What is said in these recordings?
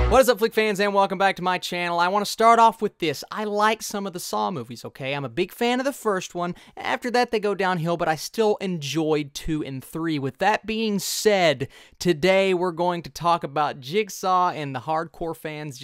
What is up, Flick fans, and welcome back to my channel. I want to start off with this. I like some of the Saw movies, okay? I'm a big fan of the first one. After that, they go downhill, but I still enjoyed 2 and 3. With that being said, today we're going to talk about Jigsaw, and the hardcore fans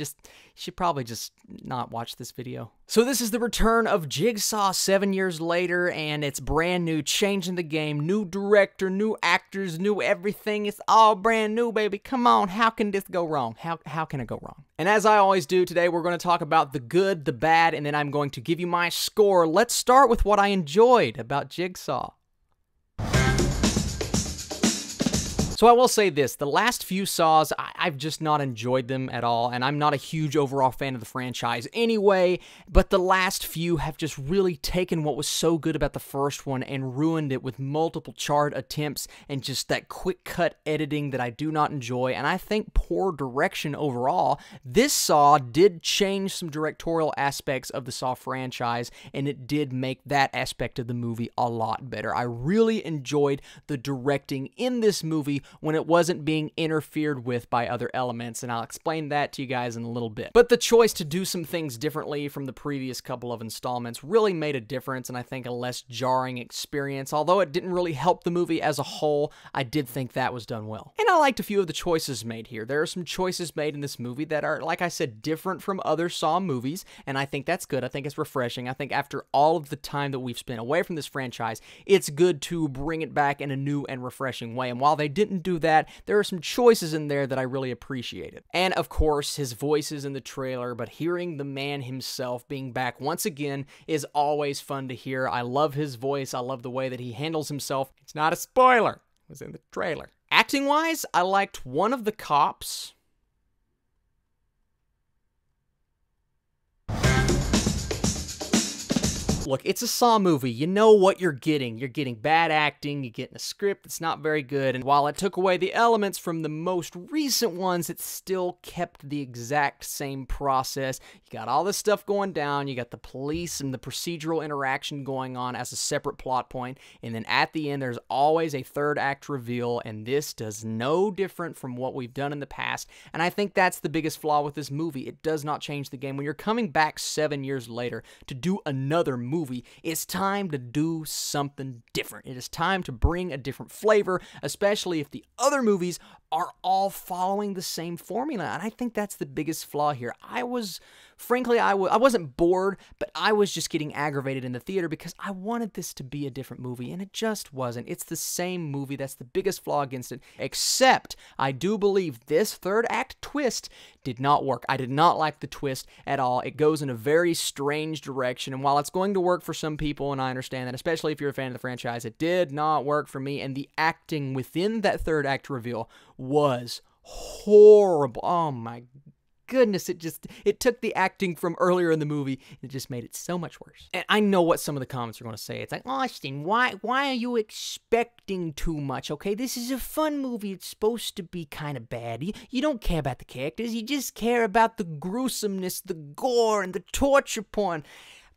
should probably just not watch this video. So this is the return of Jigsaw 7 years later, and it's brand new, changing the game, new director, new actors, new everything. It's all brand new, baby. Come on, how can this go wrong? How can it go wrong? And as I always do, today we're going to talk about the good, the bad, and then I'm going to give you my score. Let's start with what I enjoyed about Jigsaw. So I will say this, the last few Saws, I've just not enjoyed them at all, and I'm not a huge overall fan of the franchise anyway, but the last few have just really taken what was so good about the first one and ruined it with multiple charred attempts and just that quick-cut editing that I do not enjoy, and I think poor direction overall. This Saw did change some directorial aspects of the Saw franchise, and it did make that aspect of the movie a lot better. I really enjoyed the directing in this movie when it wasn't being interfered with by other elements, and I'll explain that to you guys in a little bit. But the choice to do some things differently from the previous couple of installments really made a difference, and I think a less jarring experience. Although it didn't really help the movie as a whole, I did think that was done well. And I liked a few of the choices made here. There are some choices made in this movie that are, like I said, different from other Saw movies, and I think that's good. I think it's refreshing. I think after all of the time that we've spent away from this franchise, it's good to bring it back in a new and refreshing way. And while they didn't do that, there are some choices in there that I really appreciated. And of course, his voice is in the trailer, but hearing the man himself being back once again is always fun to hear. I love his voice. I love the way that he handles himself. It's not a spoiler. It was in the trailer. Acting-wise, I liked one of the cops. Look, it's a Saw movie. You know what you're getting. You're getting bad acting, you're getting a script that's not very good, and while it took away the elements from the most recent ones, it still kept the exact same process. You got all this stuff going down, you got the police and the procedural interaction going on as a separate plot point, and then at the end, there's always a third act reveal, and this does no different from what we've done in the past, and I think that's the biggest flaw with this movie. It does not change the game. When you're coming back 7 years later to do another movie, it's time to do something different. It is time to bring a different flavor, especially if the other movies are all following the same formula, and I think that's the biggest flaw here. Frankly, I wasn't bored, but I was just getting aggravated in the theater because I wanted this to be a different movie, and it just wasn't. It's the same movie. That's the biggest flaw against it, except I do believe this third act twist did not work. I did not like the twist at all. It goes in a very strange direction, and while it's going to work for some people, and I understand that, especially if you're a fan of the franchise, it did not work for me, and the acting within that third act reveal was horrible. Oh my goodness, it took the acting from earlier in the movie and it just made it so much worse. And I know what some of the comments are going to say. It's like, Austin, why are you expecting too much? Okay, this is a fun movie. It's supposed to be kind of bad. You don't care about the characters. You just care about the gruesomeness, the gore, and the torture porn.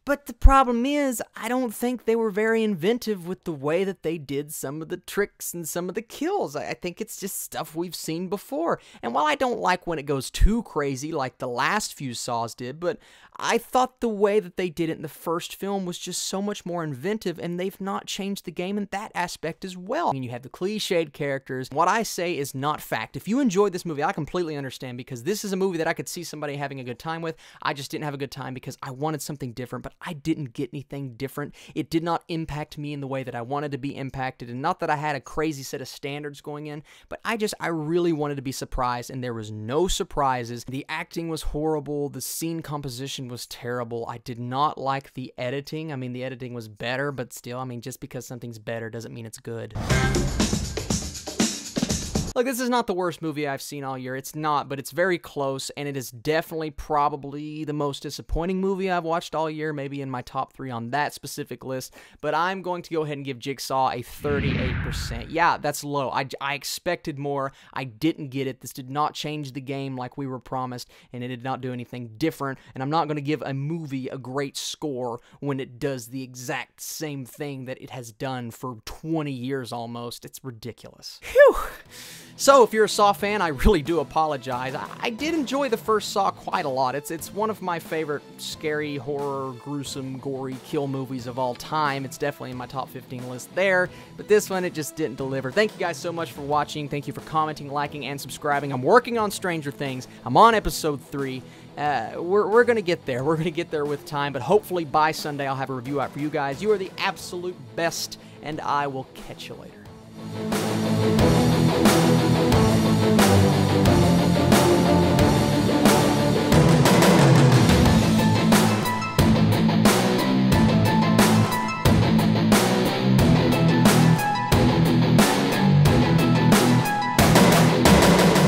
But the problem is, I don't think they were very inventive with the way that they did some of the tricks and some of the kills. I think it's just stuff we've seen before. And while I don't like when it goes too crazy like the last few Saws did, but I thought the way that they did it in the first film was just so much more inventive, and they've not changed the game in that aspect as well. I mean, you have the cliched characters. What I say is not fact. If you enjoyed this movie, I completely understand, because this is a movie that I could see somebody having a good time with. I just didn't have a good time because I wanted something different, but I didn't get anything different. It did not impact me in the way that I wanted to be impacted, and not that I had a crazy set of standards going in, but I really wanted to be surprised, and there was no surprises. The acting was horrible. The scene composition was terrible. I did not like the editing. I mean, the editing was better, but still, I mean, just because something's better doesn't mean it's good. Look, this is not the worst movie I've seen all year. It's not, but it's very close, and it is definitely probably the most disappointing movie I've watched all year, maybe in my top 3 on that specific list, but I'm going to go ahead and give Jigsaw a 38%. Yeah, that's low. I expected more. I didn't get it. This did not change the game like we were promised, and it did not do anything different, and I'm not going to give a movie a great score when it does the exact same thing that it has done for 20 years almost. It's ridiculous. Phew! So, if you're a Saw fan, I really do apologize. I did enjoy the first Saw quite a lot. It's one of my favorite scary, horror, gruesome, gory kill movies of all time. It's definitely in my top 15 list there, but this one, it just didn't deliver. Thank you guys so much for watching. Thank you for commenting, liking, and subscribing. I'm working on Stranger Things. I'm on episode 3. We're going to get there. We're going to get there with time, but hopefully by Sunday I'll have a review out for you guys. You are the absolute best, and I will catch you later.